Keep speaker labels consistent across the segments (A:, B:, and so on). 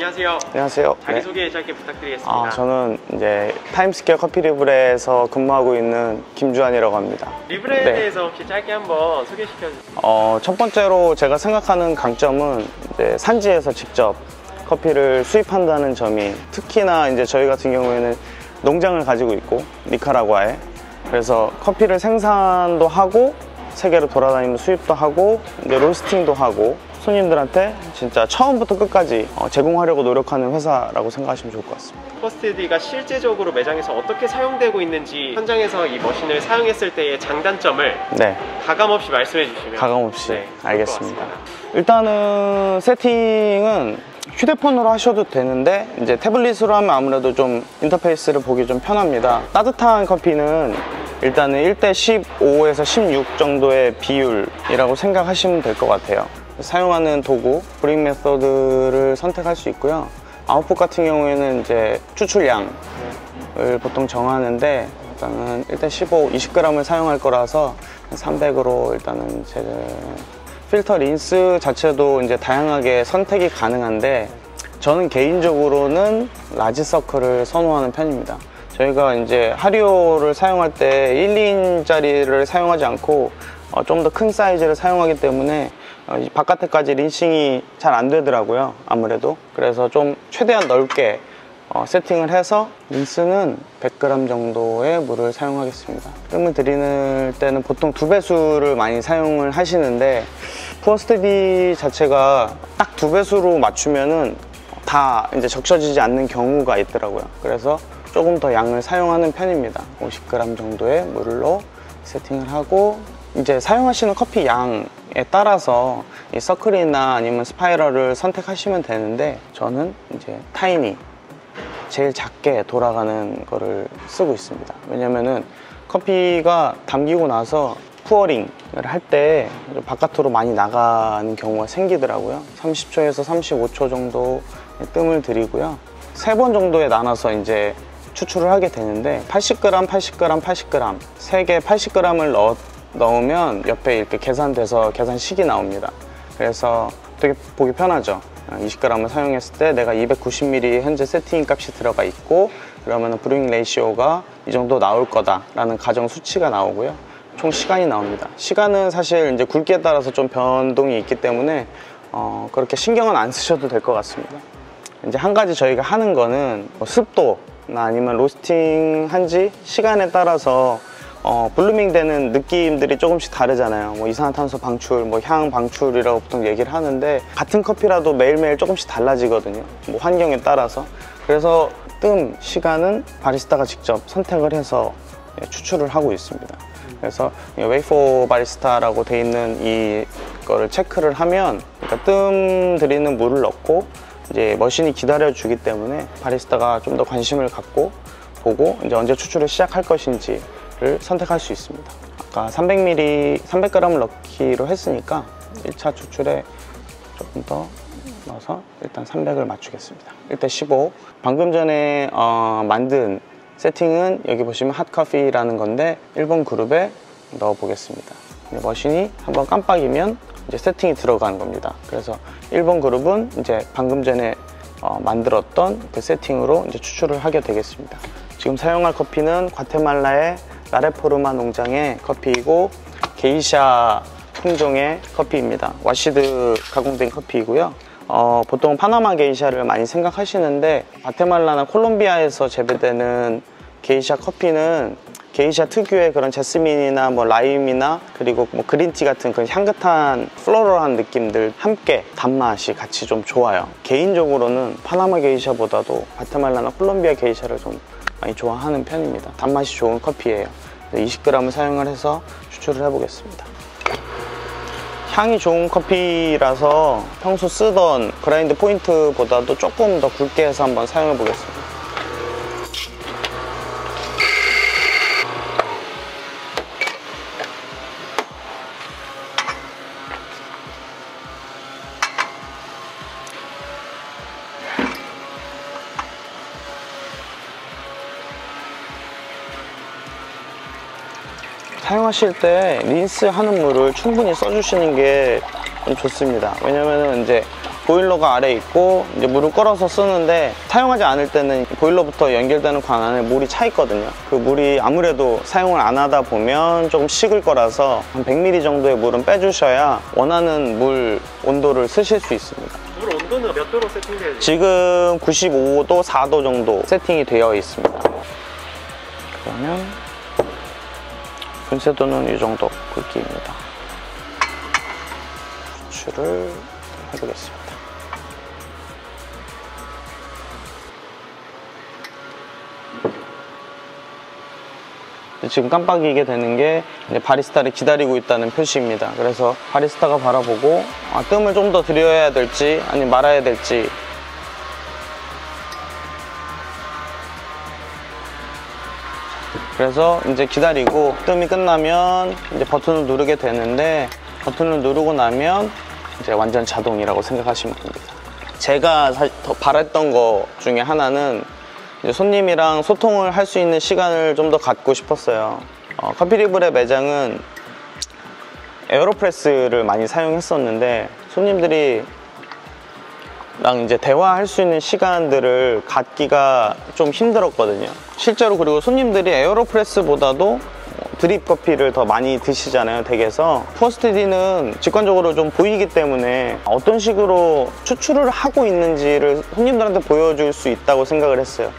A: 안녕하세요.
B: 안녕하세요.
A: 자기소개 짧게 부탁드리겠습니다.
B: 저는 이제 타임스퀘어 커피 리브레에서 근무하고 있는 김주환이라고 합니다.
A: 리브레에 대해서 혹시 짧게 한번 소개시켜 주세요.
B: 첫 번째로 제가 생각하는 강점은 이제 산지에서 직접 커피를 수입한다는 점이, 특히나 이제 저희 같은 경우에는 농장을 가지고 있고 니카라과에, 그래서 커피를 생산도 하고 세계로 돌아다니면서 수입도 하고 이제 로스팅도 하고 손님들한테 진짜 처음부터 끝까지 제공하려고 노력하는 회사라고 생각하시면 좋을 것 같습니다.
A: 퍼스트디가 실제적으로 매장에서 어떻게 사용되고 있는지, 현장에서 이 머신을 사용했을 때의 장단점을 가감없이 말씀해 주시면.
B: 가감없이. 알겠습니다. 일단은 세팅은 휴대폰으로 하셔도 되는데 이제 태블릿으로 하면 아무래도 좀 인터페이스를 보기 좀 편합니다. 따뜻한 커피는 일단은 1:15에서 16 정도의 비율이라고 생각하시면 될 것 같아요. 사용하는 도구, 브링 메서드를 선택할 수 있고요. 아웃풋 같은 경우에는 이제 추출량을 보통 정하는데, 일단은 1:15, 20g을 사용할 거라서 300으로 일단은 필터 린스 자체도 이제 다양하게 선택이 가능한데, 저는 개인적으로는 라지 서클을 선호하는 편입니다. 저희가 이제 하리오를 사용할 때 1인짜리를 사용하지 않고 좀 더 큰 사이즈를 사용하기 때문에 바깥에까지 린싱이 잘 안 되더라고요, 아무래도. 그래서 좀 최대한 넓게 세팅을 해서 린스는 100g 정도의 물을 사용하겠습니다. 뜸을 들이는 때는 보통 2배수를 많이 사용을 하시는데, 푸어스테디 자체가 딱 2배수로 맞추면은 다 이제 적셔지지 않는 경우가 있더라고요. 그래서 조금 더 양을 사용하는 편입니다. 50g 정도의 물로 세팅을 하고, 이제 사용하시는 커피 양에 따라서 이 서클이나 아니면 스파이럴을 선택하시면 되는데, 저는 이제 타이니, 제일 작게 돌아가는 거를 쓰고 있습니다. 왜냐면은 커피가 담기고 나서 푸어링을 할 때 바깥으로 많이 나가는 경우가 생기더라고요. 30초에서 35초 정도 뜸을 들이고요. 3번 정도에 나눠서 이제 추출을 하게 되는데, 80g, 80g, 80g 3개 80g을 넣으면 옆에 이렇게 계산돼서 계산식이 나옵니다. 그래서 되게 보기 편하죠. 20g을 사용했을 때 내가 290ml 현재 세팅 값이 들어가 있고, 그러면 브루잉 레이시오가 이 정도 나올 거다 라는 가정 수치가 나오고요. 총 시간이 나옵니다. 시간은 사실 이제 굵기에 따라서 좀 변동이 있기 때문에 그렇게 신경은 안 쓰셔도 될 것 같습니다. 이제 한 가지 저희가 하는 거는 습도나 아니면 로스팅 한지 시간에 따라서 블루밍 되는 느낌들이 조금씩 다르잖아요. 뭐 이산화탄소 방출, 뭐 향 방출이라고 보통 얘기를 하는데, 같은 커피라도 매일매일 조금씩 달라지거든요. 뭐 환경에 따라서. 그래서 뜸 시간은 바리스타가 직접 선택을 해서 추출을 하고 있습니다. 그래서 웨이포 바리스타라고 돼 있는 이거를 체크를 하면, 그러니까 뜸 들이는 물을 넣고 이제 머신이 기다려 주기 때문에 바리스타가 좀 더 관심을 갖고 보고 이제 언제 추출을 시작할 것인지를 선택할 수 있습니다. 아까 300g을 넣기로 했으니까 1차 추출에 조금 더 넣어서 일단 300을 맞추겠습니다. 1:15. 방금 전에 만든 세팅은 여기 보시면 핫커피라는 건데 1번 그룹에 넣어 보겠습니다. 머신이 한번 깜빡이면 이제 세팅이 들어가는 겁니다. 그래서 1번 그룹은 이제 방금 전에 만들었던 그 세팅으로 이제 추출을 하게 되겠습니다. 지금 사용할 커피는 과테말라의 라레포르마 농장의 커피이고, 게이샤 품종의 커피입니다. 와시드 가공된 커피이고요. 보통 파나마 게이샤를 많이 생각하시는데, 과테말라나 콜롬비아에서 재배되는 게이샤 커피는 게이샤 특유의 그런 제스민이나 뭐 라임이나 그리고 뭐 그린티 같은 그런 향긋한 플로럴한 느낌들 함께 단맛이 같이 좀 좋아요. 개인적으로는 파나마 게이샤보다도 과테말라나 콜롬비아 게이샤를 좀 많이 좋아하는 편입니다. 단맛이 좋은 커피예요. 20g을 사용을 해서 추출을 해보겠습니다. 향이 좋은 커피라서 평소 쓰던 그라인드 포인트보다도 조금 더 굵게 해서 한번 사용해 보겠습니다. 사용하실 때 린스 하는 물을 충분히 써주시는 게 좀 좋습니다. 왜냐면은 이제 보일러가 아래에 있고 이제 물을 끌어서 쓰는데, 사용하지 않을 때는 보일러부터 연결되는 관 안에 물이 차 있거든요. 그 물이 아무래도 사용을 안 하다 보면 조금 식을 거라서 한 100ml 정도의 물은 빼주셔야 원하는 물 온도를 쓰실 수 있습니다.
A: 물 온도는 몇 도로 세팅되어 있나요?
B: 지금 95도, 4도 정도 세팅이 되어 있습니다. 그러면 분쇄도는 이 정도 굵기입니다. 추출을 해보겠습니다. 지금 깜빡이게 되는 게 이제 바리스타를 기다리고 있다는 표시입니다. 그래서 바리스타가 바라보고 뜸을 좀 더 들여야 될지 아니면 말아야 될지, 그래서 이제 기다리고 뜸이 끝나면 이제 버튼을 누르게 되는데, 버튼을 누르고 나면 이제 완전 자동이라고 생각하시면 됩니다. 제가 더 바랬던 거 중에 하나는 이제 손님이랑 소통을 할 수 있는 시간을 좀 더 갖고 싶었어요. 커피리브레 매장은 에어로프레스를 많이 사용했었는데 손님들이랑 이제 대화할 수 있는 시간들을 갖기가 좀 힘들었거든요. 실제로. 그리고 손님들이 에어로프레스보다도 드립 커피를 더 많이 드시잖아요, 댁에서. 포스트디는 직관적으로 좀 보이기 때문에 어떤 식으로 추출을 하고 있는지를 손님들한테 보여줄 수 있다고 생각을 했어요.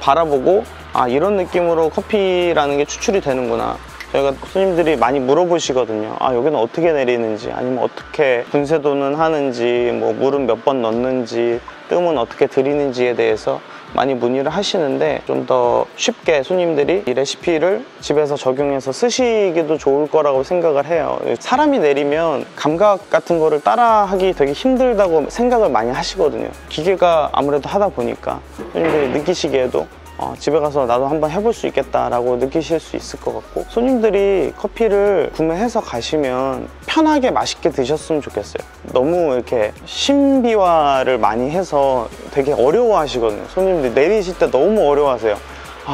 B: 바라보고 이런 느낌으로 커피라는 게 추출이 되는구나. 저희가 손님들이 많이 물어보시거든요. 여기는 어떻게 내리는지, 아니면 어떻게 분쇄도는 하는지, 뭐 물은 몇 번 넣는지, 뜸은 어떻게 들이는지에 대해서 많이 문의를 하시는데, 좀 더 쉽게 손님들이 이 레시피를 집에서 적용해서 쓰시기도 좋을 거라고 생각을 해요. 사람이 내리면 감각 같은 거를 따라하기 되게 힘들다고 생각을 많이 하시거든요. 기계가 아무래도 하다 보니까 손님들이 느끼시기에도 집에 가서 나도 한번 해볼 수 있겠다라고 느끼실 수 있을 것 같고, 손님들이 커피를 구매해서 가시면 편하게 맛있게 드셨으면 좋겠어요. 너무 이렇게 신비화를 많이 해서 되게 어려워하시거든요. 손님들이 내리실 때 너무 어려워하세요.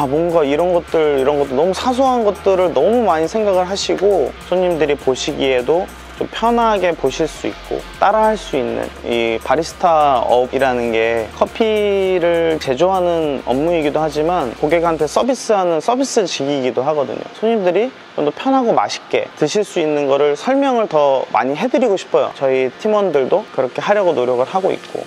B: 뭔가 이런 것도 너무 사소한 것들을 너무 많이 생각을 하시고, 손님들이 보시기에도 좀 편하게 보실 수 있고 따라할 수 있는, 이 바리스타 업이라는 게 커피를 제조하는 업무이기도 하지만 고객한테 서비스하는 서비스직이기도 하거든요. 손님들이 좀 더 편하고 맛있게 드실 수 있는 거를 설명을 더 많이 해드리고 싶어요. 저희 팀원들도 그렇게 하려고 노력을 하고 있고.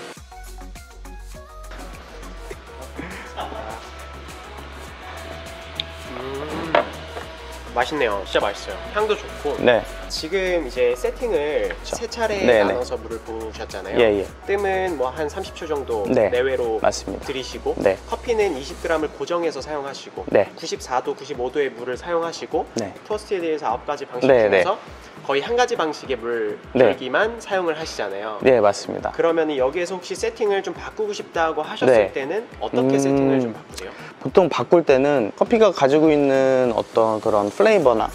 A: 맛있네요. 진짜 맛있어요. 향도 좋고.
B: 네.
A: 지금 이제 세팅을 세 차례 나눠서 물을 부으셨잖아요.
B: 예.
A: 뜸은 뭐 한 30초 정도 내외로
B: 맞습니다.
A: 들이시고,
B: 네.
A: 커피는 20g을 고정해서 사용하시고, 94도, 95도의 물을 사용하시고, 토스트에 대해서 9가지 방식 중에서 거의 한 가지 방식의 물 열기만 사용을 하시잖아요. 네, 맞습니다. 그러면 여기에서 혹시 세팅을 좀 바꾸고 싶다고 하셨을 때는 어떻게 세팅을 좀 바꾸세요?
B: 보통 바꿀 때는 커피가 가지고 있는 어떤 그런 플레이버나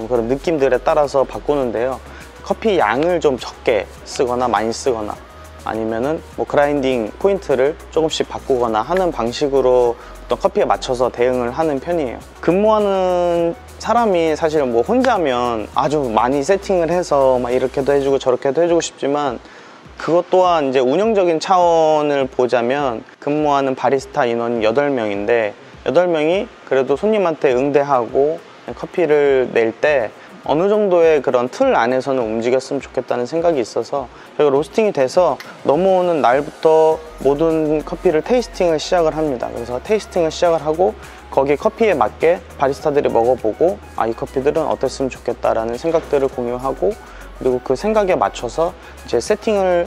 B: 그런 느낌들에 따라서 바꾸는데요. 커피 양을 좀 적게 쓰거나 많이 쓰거나, 아니면은 뭐 그라인딩 포인트를 조금씩 바꾸거나 하는 방식으로 어떤 커피에 맞춰서 대응을 하는 편이에요. 근무하는 사람이 사실 뭐 혼자면 아주 많이 세팅을 해서 막 이렇게도 해주고 저렇게도 해주고 싶지만, 그것 또한 이제 운영적인 차원을 보자면 근무하는 바리스타 인원이 8명인데 8명이 그래도 손님한테 응대하고 커피를 낼 때 어느 정도의 그런 틀 안에서는 움직였으면 좋겠다는 생각이 있어서, 저희가 로스팅이 돼서 넘어오는 날부터 모든 커피를 테이스팅을 시작을 합니다. 그래서 테이스팅을 시작을 하고 거기 커피에 맞게 바리스타들이 먹어보고 이 커피들은 어땠으면 좋겠다라는 생각들을 공유하고, 그리고 그 생각에 맞춰서 이제 세팅을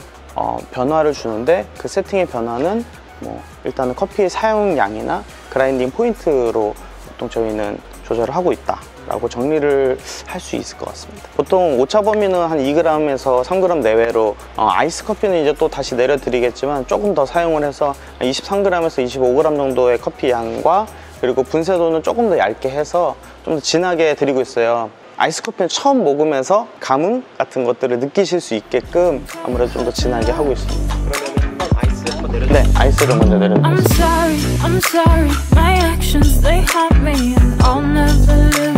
B: 변화를 주는데, 그 세팅의 변화는 뭐 일단은 커피의 사용량이나 그라인딩 포인트로 보통 저희는 조절을 하고 있다 라고 정리를 할 수 있을 것 같습니다. 보통 오차 범위는 한 2g에서 3g 내외로, 아이스 커피는 이제 또 다시 내려드리겠지만 조금 더 사용을 해서 23g에서 25g 정도의 커피 양과, 그리고 분쇄도는 조금 더 얇게 해서 좀 더 진하게 드리고 있어요. 아이스 커피는 처음 먹으면서 감흥 같은 것들을 느끼실 수 있게끔 아무래도 좀 더 진하게 하고 있습니다.
A: 그러면 한번 아이스 한번 내려주세요.
B: 네, 아이스를 먼저 내려드리겠습니다.
C: I'm sorry, my actions they haunt me and I'll never live